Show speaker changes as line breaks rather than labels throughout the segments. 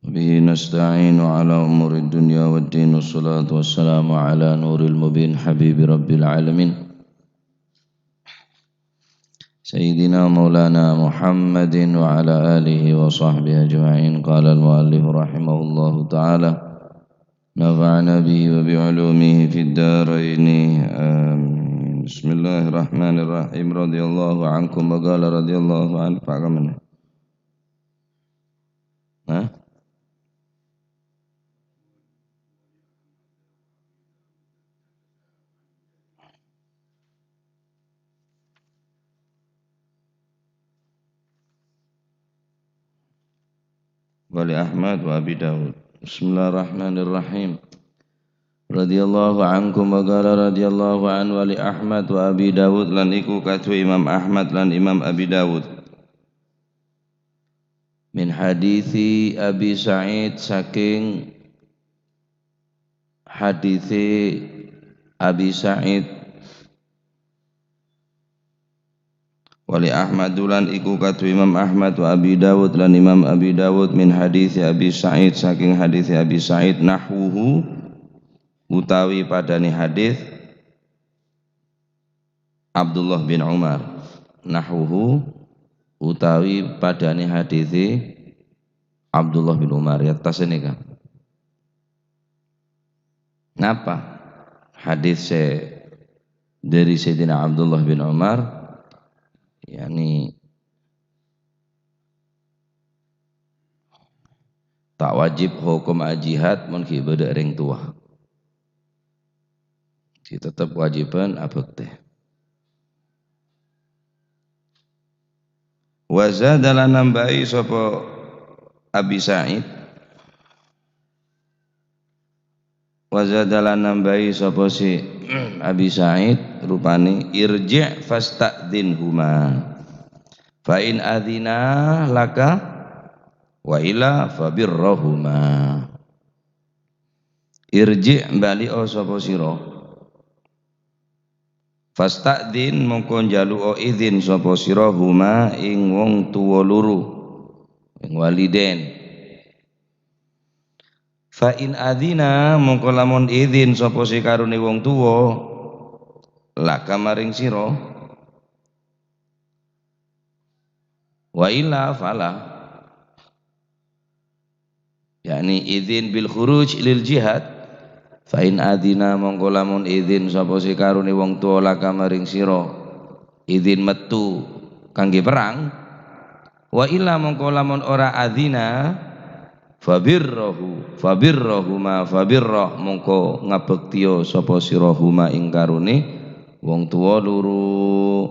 به نستعين على أمور الدنيا والدين والصلاة والسلام على نور المبين حبيب رب العالمين سيدنا مولانا محمد وعلى آله وصحبه أجمعين. قال المؤلف رحمه الله تعالى نفعنا به وبعلومه في الدارين آمين. بسم الله الرحمن الرحيم. رضي الله عنكم وقال رضي الله عنه فأغمنا wali Ahmad wa Abi Dawud. Bismillahirrahmanirrahim. Radhiyallahu ankum wa qala radhiyallahu an wali Ahmad wa Abi Dawud lan iku katu Imam Ahmad lan Imam Abi Dawud. Min hadithi Abi Sa'id saking hadithi Abi Sa'id wali Ahmad lan iku katu Imam Ahmad wa Abi Dawud lan Imam Abi Dawud min hadithi Abi Sa'id saking hadithi Abi Sa'id nahwuhu utawi padani hadis Abdullah bin Umar. Nahwuhu utawi padani hadis Abdullah bin Umar. Ya tasene kan. Napa hadis dari Sayyidina Abdullah bin Umar yakni tak wajib hukum jihad mun ki beudeuk ring tua. Tetap wajiban abek teh. Wa zadalan nambahi sapa Abi Sa'id. Wa zadalan nambahi sapa si Abi Sa'id rupane irji' fasta'dinhuma fa in adzina laka wa ila fabirrahuma. Irji' bali sapa sira fasta'din mongko njaluk izin sapa sira huma ing wong tuwa loro ing waliden. Fa in adzina mongko lamun izin sapa si karone wong tuwa laka maring sira wa illa fala yakni izin bil khuruj lil jihad. Fa in adzina mongko lamun izin sapa si karone wong tuwa laka maring sira izin metu kangge perang wa illa mongko lamun ora adzina fabirrahuma mongko ngabektiya sapa sira huma ing karone wong tuwa loro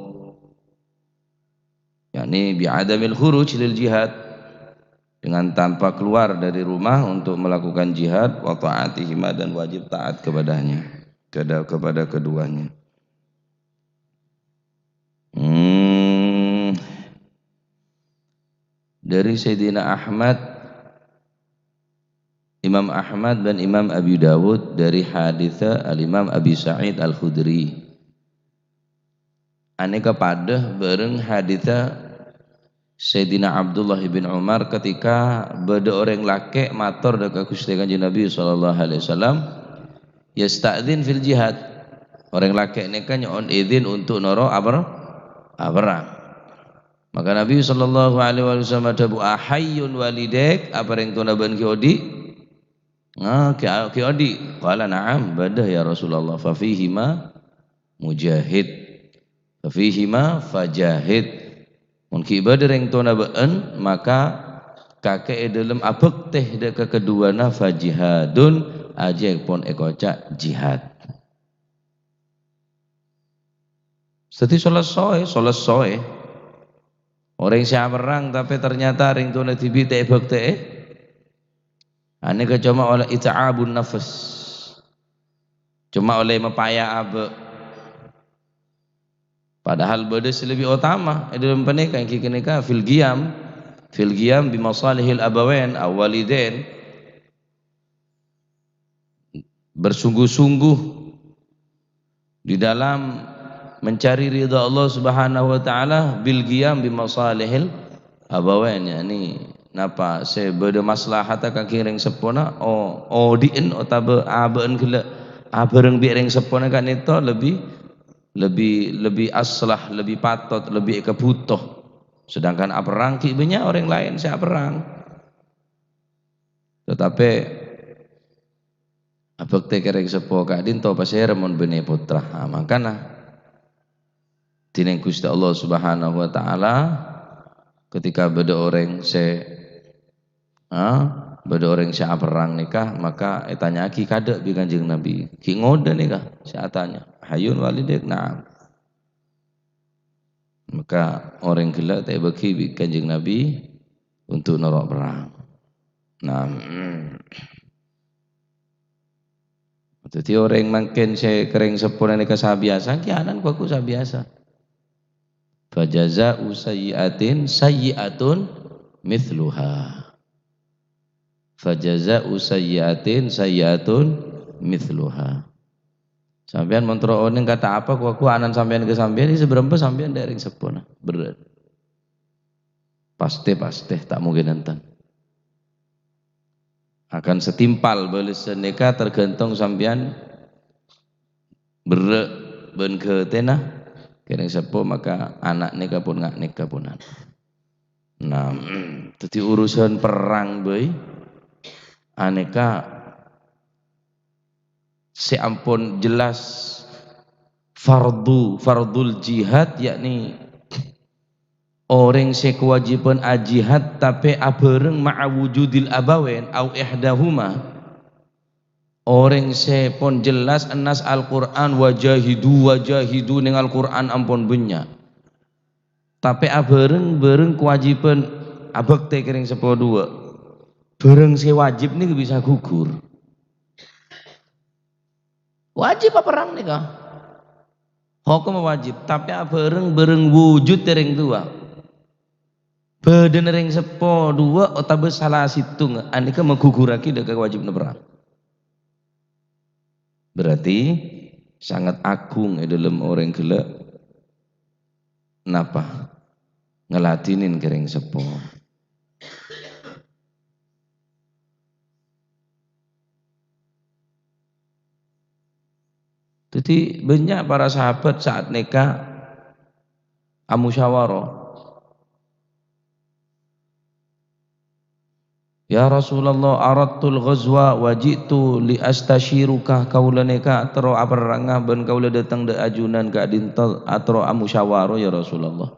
yakni bi adamil khuruj lil jihad dengan tanpa keluar dari rumah untuk melakukan jihad wa ta'atihima dan wajib taat kepadanya kepada keduanya. Dari Sayyidina Ahmad, Imam Ahmad dan Imam Abi Dawud dari haditha al-Imam Abi Sa'id al-Khudri. Aneka padah bareng haditha Sayyidina Abdullah bin Umar ketika beda orang laki matur dekat Gusti Kanjeng Nabi sallallahu alaihi wasallam yasta'dzin fil jihad. Orang laki ini kan nyon izin untuk noro perang. Maka Nabi sallallahu alaihi wasallam dabu ahayyun walidek apa ring tuna ban kiodi? Kiodi. Qala na'am badah ya Rasulullah fa fihima mujahid. Fa fihima fajahid. Mun ibadah ring tona beun maka kakek dalam abek teh deka keduana fajihadun ajek pon ekoca jihad. Seti selesai. Orang siap perang tapi ternyata ring tona tibite ebek teh ane cuma oleh ita'abun nafas. Cuma oleh mepaya abek. Padahal bedes lebih utama dalam pernikahan kita fil qiyam bi masalihil abawain aw walidain, bersungguh-sungguh di dalam mencari ridha Allah Subhanahu wa taala bil qiyam bi masalihil abawain yakni napa se beda maslahat ka kiring sepona dien otabe aben gila abereng biring sepona kan itu lebih aslah, lebih patot, lebih kebutuh. Sedangkan aperang ki banyak orang lain saya perang. Tetapi abek te kereng sepo kadin to pasere mon bene putra. Makana tineng Gusti Allah Subhanahu wa taala ketika beda orang beda orang perang nikah maka etanya ki kada bi Kanjeng Nabi. Ki ngode nikah saya tanya. Hayun walidik na'am. Maka orang gila tak bagi bi Kanjeng Nabi untuk norok perang. Nah, jadi orang makin saya kering sepuluh nikah sabiasa, kianan aku sabiasa. Fajaza'u sayyi'atun mithluha. Fajaza'u sayyi'atun mithluha. Sampean montro oning kata apa ku anan sampean ke sampean ini seberapa sampean dari sepuluh berat. Pasti tak mungkin enten. Akan setimpal balas nikah tergantung sampean berat ben ke tenah kering sepuh maka anak nikah pun ngak nikah punan. Nah, jadi urusan perang boy aneka seampun jelas fardul jihad yakni orang kewajiban jihad tapi abareng ma'awujudil abawain au ihdahuma orang pun jelas enas Al-Quran wajahidu ning Al-Quran ampun banyak tapi abareng kewajiban abek te kering sepo dua bareng wajib nih bisa gugur. Wajib apa perang nih kah? Hukum wajib, tapi bareng wujud tering dua. Badan ring sepo dua, otabe salah situng, anika mengguguraki dekat wajib perang. Berarti sangat agung dalam orang gila. Napa? Ngelatinin kering sepo. Jadi banyak para sahabat saat nikah musyawarah. Ya Rasulullah aradtul ghazwa wajitu li astashiruka kaula nikah atro aperangah ben kaula datang de ajunan ka dintal atro musyawarah ya Rasulullah.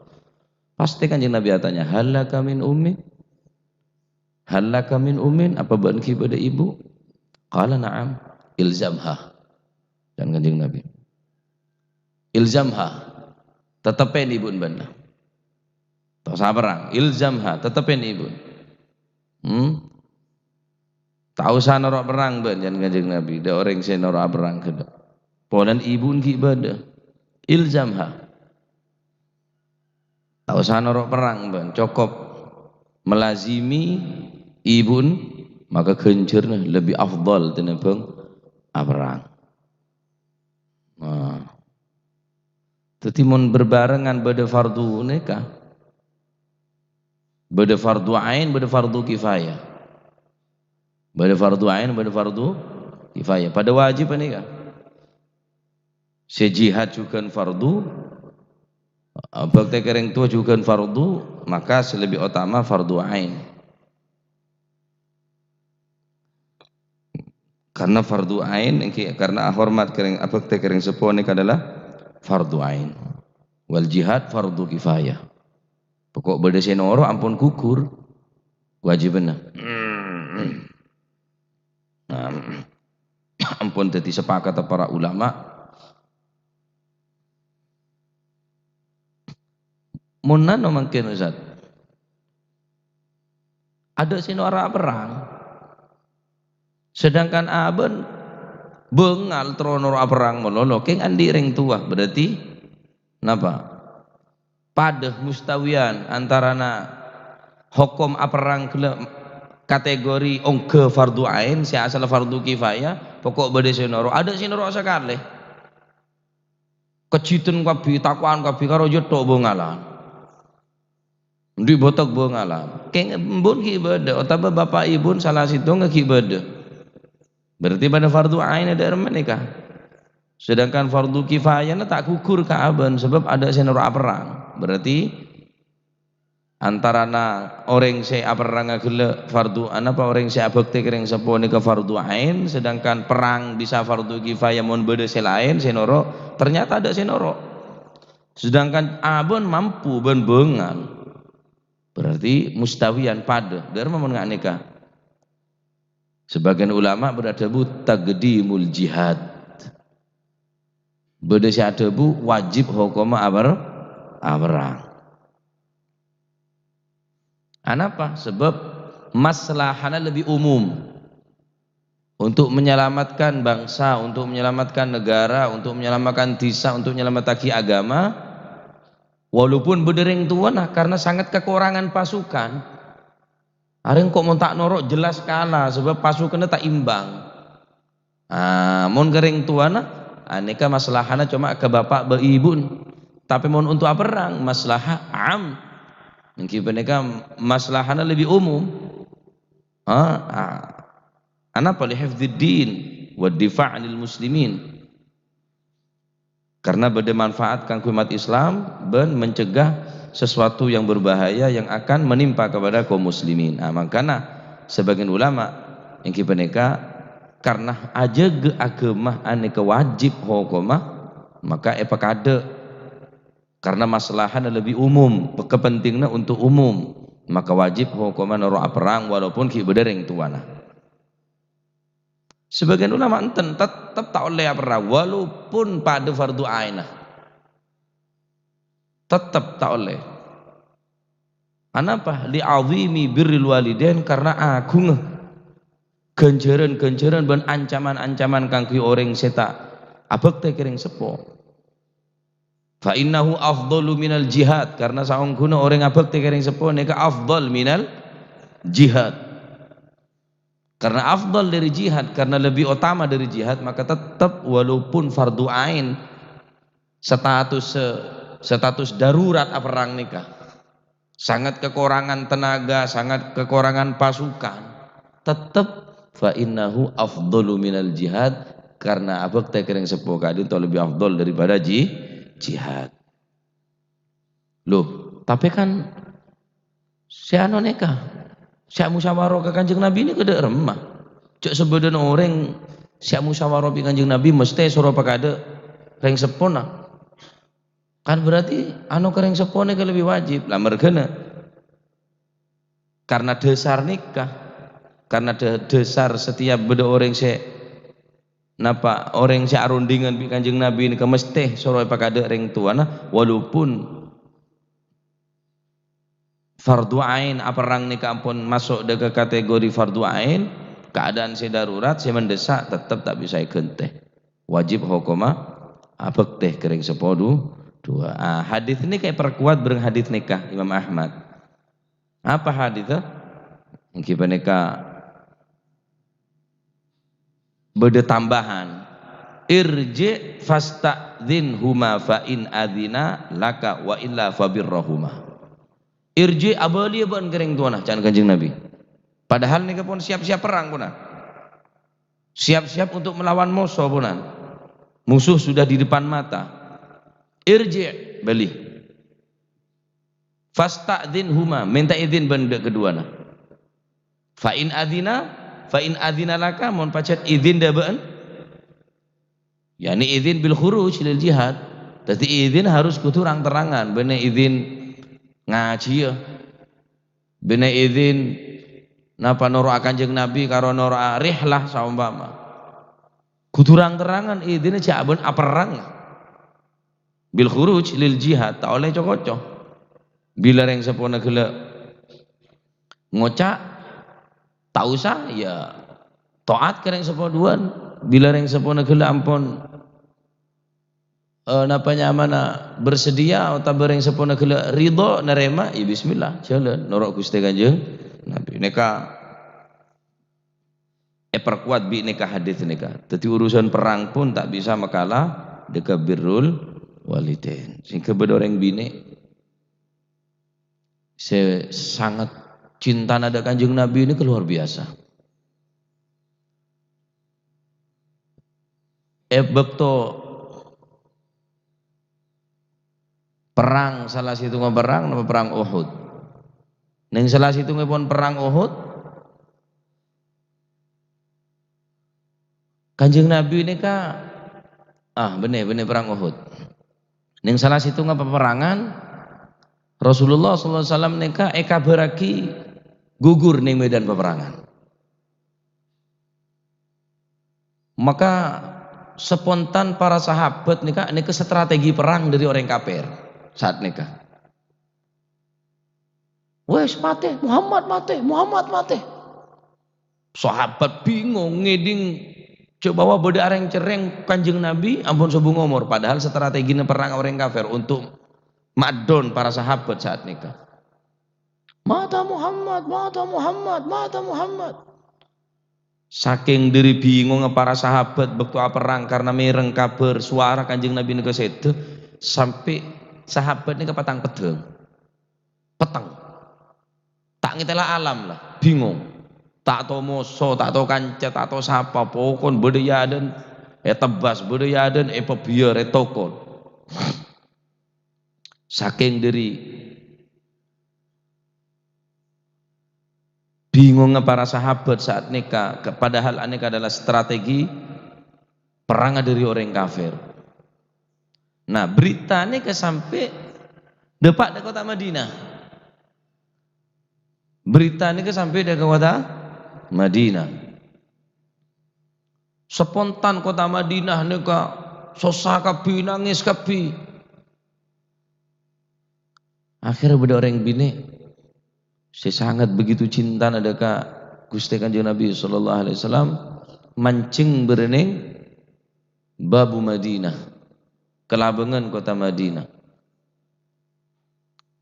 Pasti Kanjeng Nabi tanya halaka min ummi? Halaka min ummin apa ben ki pada ibu? Qala na'am ilzamha. Dan Kanjeng Nabi ilzamha tetepin ibu benda tak sabarang ilzamha tetepin ibu tak usah norok perang ben dan Kanjeng Nabi ada orang saya norok perang kada ponan ibu ki benda ilzamha tak usah norok perang ben cukup melazimi ibu maka kencurna lebih afdal tinimbang perang. Nah, tetimun berbarengan beda fardu nikah, beda fardu ain, beda fardu kifayah, beda fardu ain, beda fardu kifayah. Pada wajib nikah, sejihad juga fardu, bakti kering tua juga fardu, maka selebih utama fardu ain. Karena fardu ain karena hormat kering abek kering sepone adalah fardu ain wal jihad fardu kifayah pokok beda senoro ampun gugur wajibna ampun dadi sepakat para ulama munan mungkin Ustaz ada senoro perang sedangkan aben bengal tronor perang melolo keng andi ring tua berarti napa padah mustawian antarana hukum perang kategori ongke fardu ain si asal fardu kifayah pokok beda sinoro ada sinoro sekali kecitun kabi takuan kabi karo jotok bengalan Ndi botok bo ngalam keng embun ki ibadah otaba bapak ibu salah situ nggak ibadah berarti pada fardu ain ada menikah sedangkan fardu kifayah tak kukur kaaban sebab ada senora perang berarti antara orang saya perang ngagele fardu apa orang saya bakti kering sepone ke fardu ain sedangkan perang bisa fardu kifayah mon beda selain senoro ternyata ada senoro sedangkan abon mampu ben bengal berarti mustawian pada dari mau nggak nikah sebagian ulama beradabu taqdimul jihad beda si adabu wajib hukuma abarang Anapa? Sebab maslahana lebih umum untuk menyelamatkan bangsa, untuk menyelamatkan negara, untuk menyelamatkan desa, untuk menyelamatkan agama. Walaupun bedereng tuan karena sangat kekurangan pasukan. Areng kok mau tak norok jelas kalah sebab pasukannya tak imbang. Mon kering tuan aneka maslahana cuma ke bapak be ibu. Tapi mon untuk apa perang maslahah am. Mungkin mereka maslahana lebih umum. Anapa li hifdziddin wa difa' anil muslimin. Karena beda manfaat kang umat Islam ben mencegah sesuatu yang berbahaya yang akan menimpa kepada kaum muslimin. Makanya sebagian ulama yang mereka karena aja ge agama aneka wajib hukumah maka epakade karena masalahnya lebih umum kepentingnya untuk umum maka wajib hukuman noro perang walaupun ki bedereng tuana sebagian ulama enten tetap tak oleh perang walaupun pada fardu ain tetap tak oleh anapa li'azimi birril walidain karena agung ganjaran-ganjaran dan ancaman-ancaman kang ki orang seta abek teh kering sepo fa innahu afdalu minal jihad karena saungguna orang abek teh kering sepo neka afdal minal jihad karena afdal dari jihad karena lebih utama dari jihad maka tetap walaupun fardu ain status darurat perang nikah sangat kekurangan tenaga sangat kekurangan pasukan tetap fa innahu afdalu minal jihad karena abek teh kering sepo kadin to lebih afdal daripada jihad. Loh, tapi kan si anu nikah, si musyawarah ke Kanjeng Nabi ini kada remah. Cuk sebadan orang si musyawarah ke Kanjeng Nabi mesti suruh pakade reng sepona. Kan berarti anu kereng sepona ke lebih wajib. Lah mergana karena dasar nikah, karena dasar setiap beda orang si napa orang si arundingan bi Kanjeng Nabi ini mesti suruh pakade reng tuana walaupun fardu ain perang nikah ampun masuk ke kategori fardu ain keadaan si darurat si mendesak tetap tak bisa ikenteh wajib hukuma abek teh kering sepodu dua hadis ini kayak perkuat bereng hadis nikah Imam Ahmad apa hadisnya mungkin nikah beda tambahan irji fasta'dhin huma fa in adzina laka wa illa fabirrahuma irji abali ban kering tuana can Kanjeng Nabi padahal nika pun siap-siap perang punan siap-siap untuk melawan musuh punan musuh sudah di depan mata irji bali fasta'dhin huma minta izin benda keduana fa in adzina laka mon pacet izin dabaan yani izin bil khuruj lil jihad berarti izin harus kuturang-terangan bener izin ngaji ya bener izin napa noro Kanjeng Nabi karo noro rihlah saumpama kuturang-terangan izinnya jaban perang bil khuruj lil jihad tak oleh cocok bila reng sepona gela ngocak tak usah ya taat kereng sepoduan bila reng sepona gela ampun napanya mana bersedia atau bereng sepona gela ridho nerema ya bismillah jalan norok Gusti Kanjeng Nabi neka perkuat bi neka hadis neka tapi urusan perang pun tak bisa makalah deka birrul walidain sehingga bedoreng bini Saya sangat cinta nada Kanjeng Nabi ini luar biasa. Bekto perang salah situ perang nama perang Uhud. Neng salah situ pun perang Uhud. Kanjeng Nabi ini bener perang Uhud. Neng salah situ peperangan Rasulullah SAW neka beraki gugur neng medan peperangan. Maka spontan para sahabat neka strategi perang dari orang kafir saat neka. Wes mate, Muhammad mate. Sahabat bingung ngeding coba beda areng cereng Kanjeng Nabi ampun sebung umur, padahal strategi perang orang kafir untuk madon para sahabat saat nikah. Mata Muhammad. Saking dari bingung para sahabat waktu perang karena mereng kabar suara Kanjeng Nabi nika sedo sampai sahabat nika petang. Tak ngitela alam lah, bingung. Tak tahu moso, tak tahu kancet, tak tahu siapa, pokon bedayaden tebas bedayaden pebiar tokon. Saking dari bingungnya para sahabat saat nikah, padahal aneka adalah strategi perang dari orang kafir. Nah berita ini sampai depak di kota Madinah. Berita ini sampai di kota Madinah. Spontan kota Madinah nika sosa kapi nangis kapi. Akhirnya beda orang bini, saya sangat begitu cinta adakah Gusti Kanjeng Nabi sallallahu alaihi wasallam mancing bereneng babu Madinah, kelabengan kota Madinah.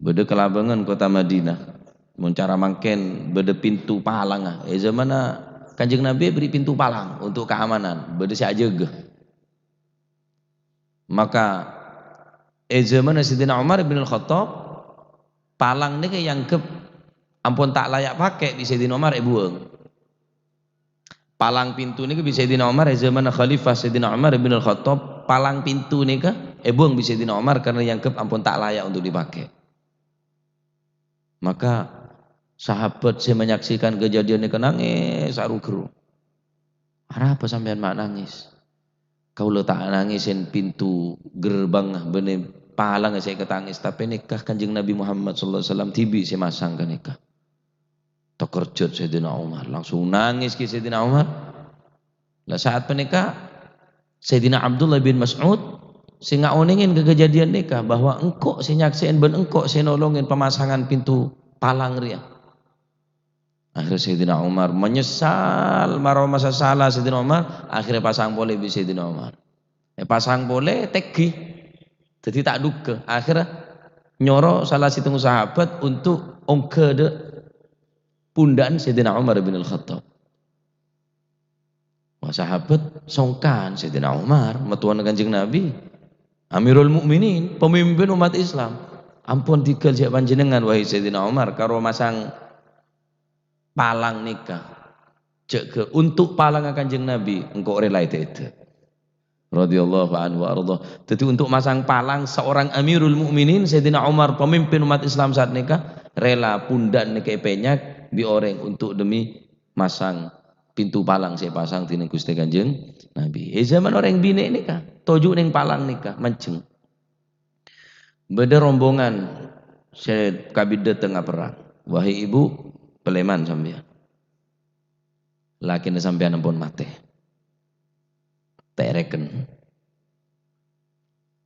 Beda kelabengan kota Madinah. Mun cara mangken beda pintu palang zamana Kanjeng Nabi beri pintu palang untuk keamanan, beda si ajegeh. Maka zamana Sayyidina Umar bin Al-Khattab palang ini yang ampun tak layak pakai di Sayyidina Umar buang. Palang pintu ini bisa Sayyidina Umar zaman Khalifah Sayyidina Umar bin Al-Khattab palang pintu ini buang bisa Sayyidina Umar karena yang ampun tak layak untuk dipakai. Maka sahabat saya menyaksikan kejadian ini nangis aru-geru. Apa sampean mak nangis? Kau letak nangisin pintu gerbang benih palang saya ketangis, tapi nikah Kanjeng Nabi Muhammad sallallahu alaihi wasallam tibi saya masang ke nikah. Terkejut Sayyidina Umar, langsung nangis ke Sayyidina Umar. Lah saat menikah Sayyidina Abdullah bin Mas'ud sehingga onengin ke kejadian nikah bahwa engkau saya nyaksiin ben engkau saya nolongin pemasangan pintu palang ria. Akhirnya Sayyidina Umar menyesal marah masa salah Sayyidina Umar, akhirnya pasang boleh bisa Sayyidina Umar. Pasang boleh tegi. Jadi tak duga, akhirnya nyoro salah satu sahabat untuk ongke de pundaan Sayyidina Umar bin Al-Khattab. Wah sahabat songkan Sayyidina Umar, metuan Kanjeng Nabi, Amirul Mukminin, pemimpin umat Islam. Ampun tikel siap panjenengan wahai Sayyidina Umar karo masang palang nikah. Cek untuk palang Kanjeng Nabi engkau rela itu. Radhiyallahu anhu warḍah. Jadi untuk masang palang seorang Amirul Mukminin Sayyidina Umar pemimpin umat Islam saat nikah rela pundak nikah penyak bi orang untuk demi masang pintu palang saya pasang tina Gusti Kanjeng Nabi. Zaman orang bini nikah toju ning palang nikah mancing. Beda rombongan saya kabida tengah perang. Wahai ibu peleman sampean. Lakine sampean ampun mate. Tereken.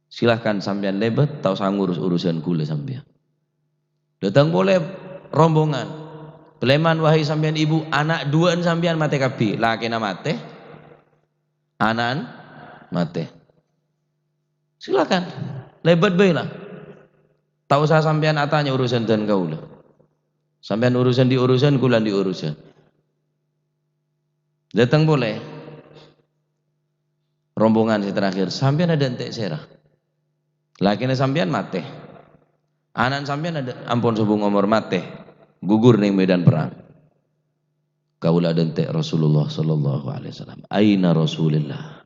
Silahkan sampean lebet tahu ngurus urusan kula sampean. Datang boleh rombongan. Peleman wahai sampean ibu, anak duaan sampean mate kapi. Lakina mate. Anan mate. Silakan. Lebet bae lah. Tahu saya sampean atanya urusan dan kaula. Sampean urusan di urusan kula di urusan. Datang boleh. Rombongan si terakhir sampean ada entek serah. Lakine sampean mate. Anak sampean ada ampun sobung umur mate gugur ning medan perang. Kaula dentek Rasulullah sallallahu alaihi wasallam. Aina Rasulullah?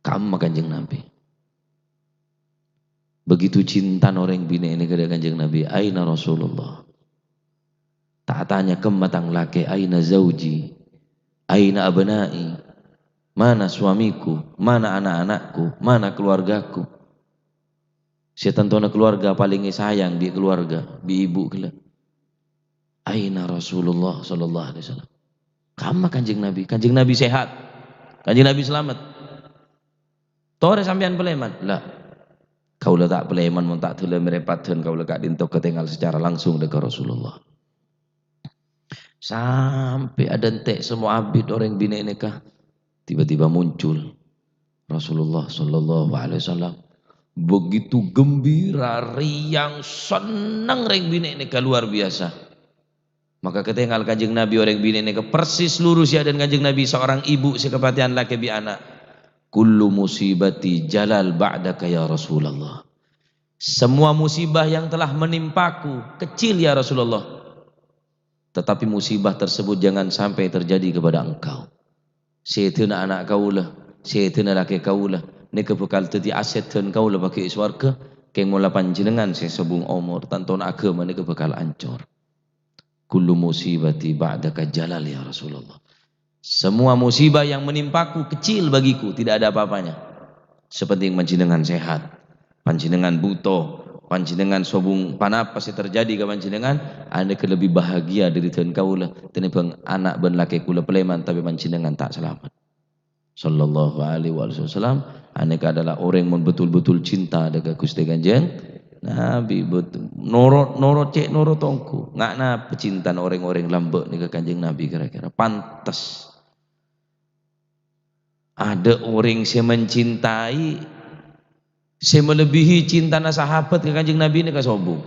Kamu Kanjeng Nabi. Begitu cinta orang bini ini kepada Kanjeng Nabi. Aina Rasulullah? Tak tanya kematang laki. Aina zauji? Aina abnai? Mana suamiku? Mana anak-anakku? Mana keluargaku? Saya tentunya keluarga paling sayang di keluarga, di ibu kela. Aina Rasulullah sallallahu alaihi wasallam? Kamu Kanjeng Nabi? Kanjeng Nabi sehat. Kanjeng Nabi selamat. Tore sampean peleman? Lah. Kaulah tak peleman mun tak teu merepatkeun kaulah kak dintok ketinggal secara langsung dekat Rasulullah. Sampai ada entek semua abid orang bina nikah tiba-tiba muncul Rasulullah sallallahu alaihi wasallam. Begitu gembira, riang, senang orang bina nikah luar biasa. Maka ketinggal Kanjeng Nabi orang bina nikah persis lurus ya dan Kanjeng Nabi seorang ibu sekepatian laki bi anak. Kullu musibati jalal ba'daka ya Rasulullah. Semua musibah yang telah menimpaku kecil ya Rasulullah. Tetapi musibah tersebut jangan sampai terjadi kepada engkau. Sayyidina anak kaulah, sayyidina laki kaulah, nika bekal tadi asetkeun kaulah bagi swarga, keng mula panjenengan sing sebung umur tanton agama nika bekal ancur. Kullu musibati ba'daka jalal ya Rasulullah. Semua musibah yang menimpaku kecil bagiku, tidak ada apa-apanya. Sepenting panjenengan sehat, panjenengan butuh, panjenengan sobung panapa sih terjadi ke panjenengan, anda ke lebih bahagia dari tuan kaulah, tenimbang anak ben laki kula peleman tapi panjenengan tak selamat. Sallallahu alaihi wasallam, anda adalah orang yang betul-betul cinta dengan Gusti Kanjeng Nabi, betul. Norot cek norot tongku, ngak na pecintaan orang-orang lambek nih ke Kanjeng Nabi kira-kira pantas. Ada orang yang mencintai, saya melebihi cinta sahabat ke Kanjeng Nabi ini sombong.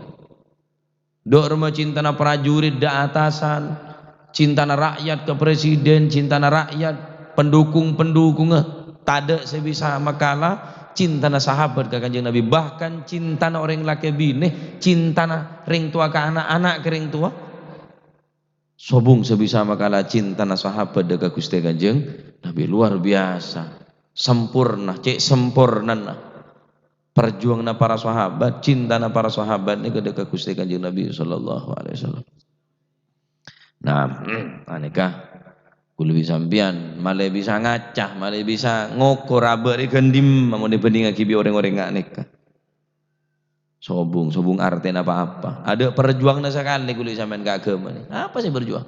Dok rumah cinta prajurit da atasan, cinta rakyat ke presiden, cinta rakyat pendukung tada sebisa makala cinta sahabat ke Kanjeng Nabi, bahkan cinta orang laki bini, cinta ring tua ke anak-anak ke ring tua. Sobung sebisa makala cinta sahabat dekat Gusti Kanjeng Nabi luar biasa, sempurna, cek sempurna. Perjuangan para sahabat, cinta para sahabat ini kedekat Gusti Kanjeng Nabi sallallahu alaihi wasallam. Nah, aneka kulo bisa sampean, malah bisa ngacah, malah bisa ngokor abek gendim mau dibanding akibi orang-orang ngak nikah. Sobung artinya apa-apa. Ada perjuangan sekali kulo sampean ke agama ini. Apa sih berjuang?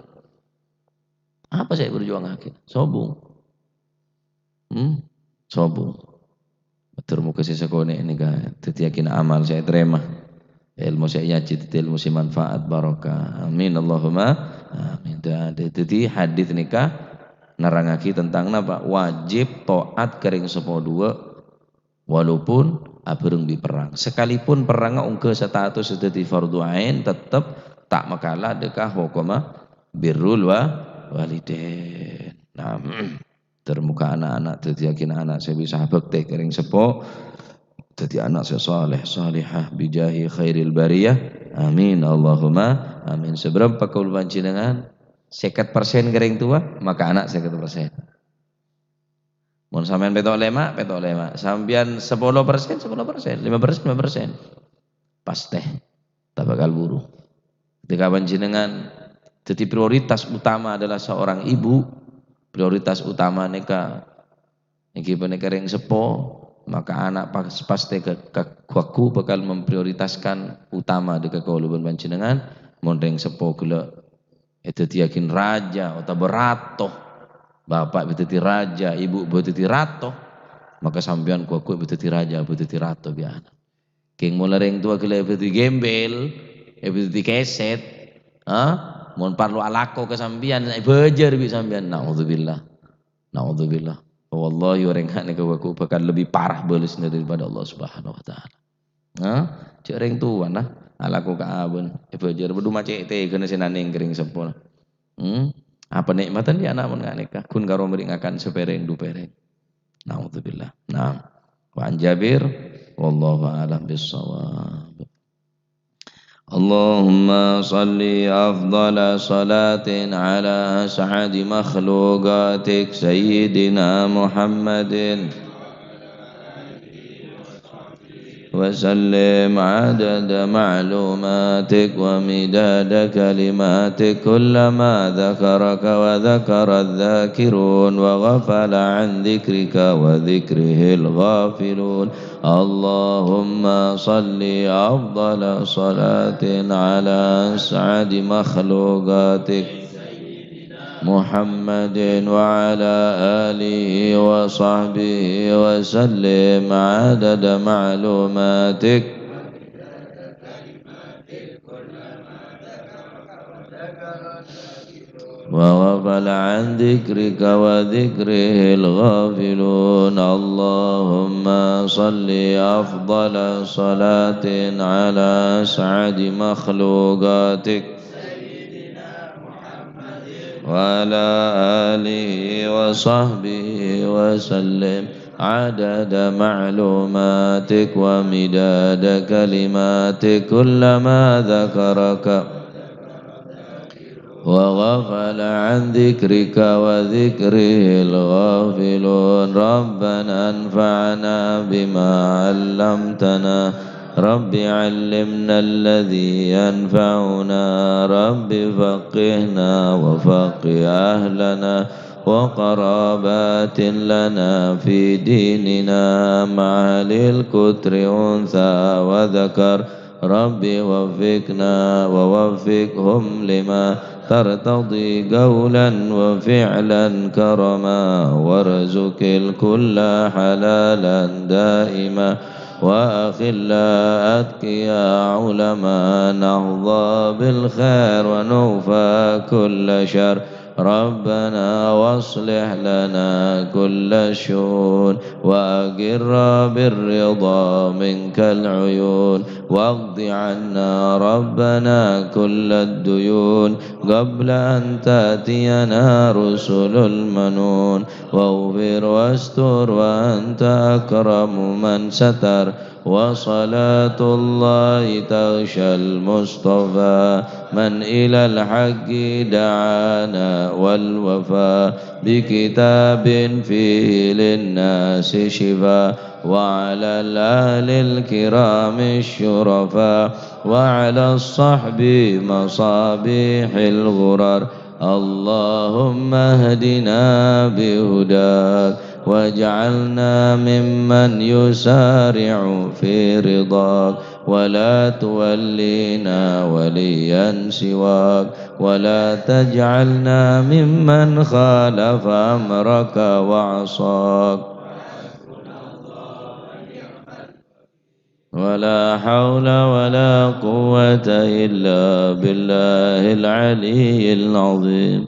Apa sih berjuang akhir? Sobung. Sobung. Betul muka saya sekone ini kan. Tetiakin amal saya terima. Ilmu saya yajid, ilmu saya manfaat barokah. Amin Allahumma. Amin. Jadi hadis nikah narangaki tentang apa? Wajib taat kering sepodua walaupun abereng di perang. Sekalipun perang ungke status sedadi fardu ain tetap tak makalah dekah hukuma birrul walidain. Nah, termuka anak-anak jadi yakin anak saya bisa bakti kering sepo jadi anak saya saleh salihah bijahi khairil bariyah. Amin Allahumma amin. Seberapa kaul panjenengan 50% kering tua maka anak 50%. Mun sampean petok lema, sampean 10%, 10%, 5%, 5%. Pasti tak bakal buru. Ketika panjenengan jadi prioritas utama adalah seorang ibu, prioritas utama neka niki peneka ring sepo, maka anak pasti kaku bakal memprioritaskan utama dekat kaulubun panjenengan, mun ring sepo kula itu yakin raja atau berato. Bapak beteti raja, ibu beteti rato, maka sampean kuku beteti raja, beteti rato biasa. King mulai ring tua kila beteti gembel, beteti keset, mohon parlo alako ke sampean, bejer bi sampean. Naudzubillah. Wallahi orang hak nika kuku bakal lebih parah belisnya daripada Allah Subhanahu Wa Taala. Cek ring tua nah, alako ke abun, bejer bedu macet teh kena senaning kering sempurna. Apa nikmatan dia anak mun nikah kun karo meringakan sepereng du pereng. Naudzubillah. Nah, Wa an Jabir wallahu a'lam bissawab. Allahumma salli afdala salatin ala as'adi makhluqatik sayyidina Muhammadin وسلم عدد معلوماتك ومداد كلماتك كلما ذكرك وذكر الذاكرون وغفل عن ذكرك وذكره الغافلون اللهم صل أفضل صلاة على أسعد مخلوقاتك محمد وعلى آله وصحبه وسلم عدد معلوماتك وغفل عن ذكرك وذكره الغافلون اللهم صل أفضل صلاة على أسعد مخلوقاتك وعلى آله وصحبه وسلم عدد معلوماتك ومداد كلماتك كلما ذكرك وغفل عن ذكرك وذكره الغافلون ربنا انفعنا بما علمتنا رب علمنا الذي ينفعنا رب فقهنا وفقه أهلنا وقرابات لنا في ديننا مع للكتر أنثى وذكر رب وفقنا ووفقهم لما ترتضي قولا وفعلا كرما وارزق الكل حلالا دائما وأخلا أتقيا علما نهضى بالخير ونوفى كل شر ربنا واصلح لنا كل الشؤون وأقر بالرضا منك العيون واقض عنا ربنا كل الديون قبل أن تأتينا رسل المنون واغفر واستر وأنت أكرم من ستر وصلاة الله تغشى المصطفى من إلى الحق دعانا والوفاء بكتاب فيه للناس شفاء وعلى الآل الكرام الشرفاء وعلى الصحب مصابيح الغرر اللهم اهدنا بهداك واجعلنا ممن يسارع في رضاك ولا تولينا وليا سواك ولا تجعلنا ممن خالف أمرك وعصاك ولا حول ولا قوة إلا بالله العلي العظيم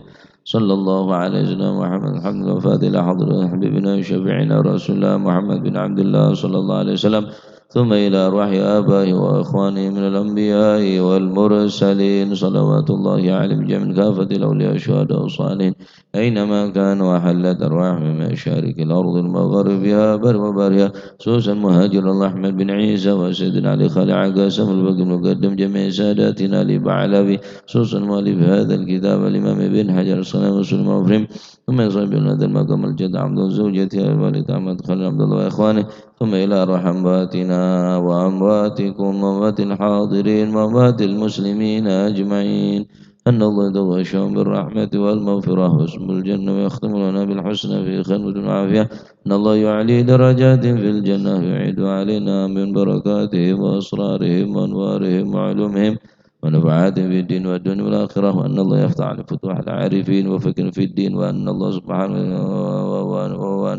صلى الله على سيدنا محمد الحمد لله فاتح حضرة حبيبنا وشفيعنا رسول الله محمد بن عبد الله صلى الله عليه وسلم ثم إلى أرواح آبائه وإخوانه من الأنبياء والمرسلين صلوات الله عليهم جميعا كافة الأولياء والشهداء والصالحين أينما كانوا وحلت أرواح من مشارق الأرض المغربها بر وبرها سوسا مهاجر الله أحمد بن عيسى وسيدنا علي خالع عقاسم البقي المقدم جميع ساداتنا لبعلبي سوسا مؤلف هذا الكتاب الإمام ابن حجر الصلاة والسلام وفرهم ثم يصيب من هذا المقام الجد عبد زوجته الوالد أحمد خالد عبد الله وإخوانه ثم إلى أرواح أمواتنا وأمواتكم وأموات الحاضرين وأموات المسلمين أجمعين أن الله يتغشاهم بالرحمة والمغفرة واسم الجنة ويختم لنا بالحسنى في خير وعافية أن الله يعلي درجات في الجنة ويعيد علينا من بركاتهم وأسرارهم وأنوارهم وعلومهم ونفعات في الدين والدنيا والآخرة وأن الله يفتح على فتوح العارفين وفكر في الدين وأن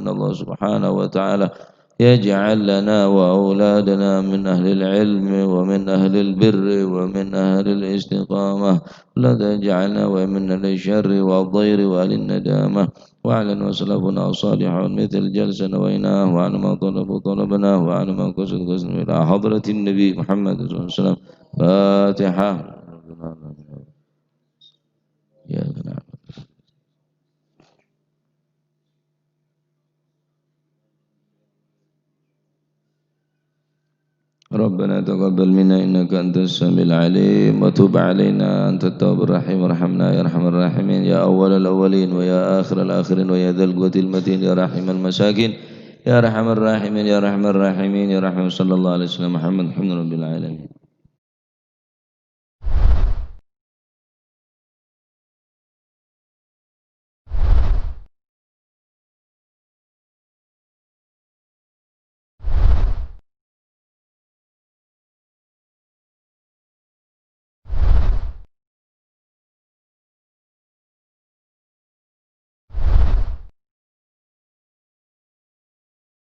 الله سبحانه وتعالى يجعل لنا وأولادنا من أهل العلم ومن أهل البر ومن أهل الاستقامة لا تجعلنا ومن الشر والضير والندامة واعلن وسلفنا صالحون مثل جلسة نويناه وعلى ما طلبناه وعلى ما قصد إلى حضرة النبي محمد صلى الله عليه وسلم فاتحة يا ربنا تقبل منا إنك أنت السميع العليم وتب علينا أنت التواب الرحيم وارحمنا يا أرحم الراحمين يا أول الأولين ويا آخر الآخرين ويا ذا القوة المتين يا رحم المساكين يا أرحم الراحمين يا رحم الراحمين يا رحم صلى الله عليه وسلم محمد الحمد لله رب العالمين.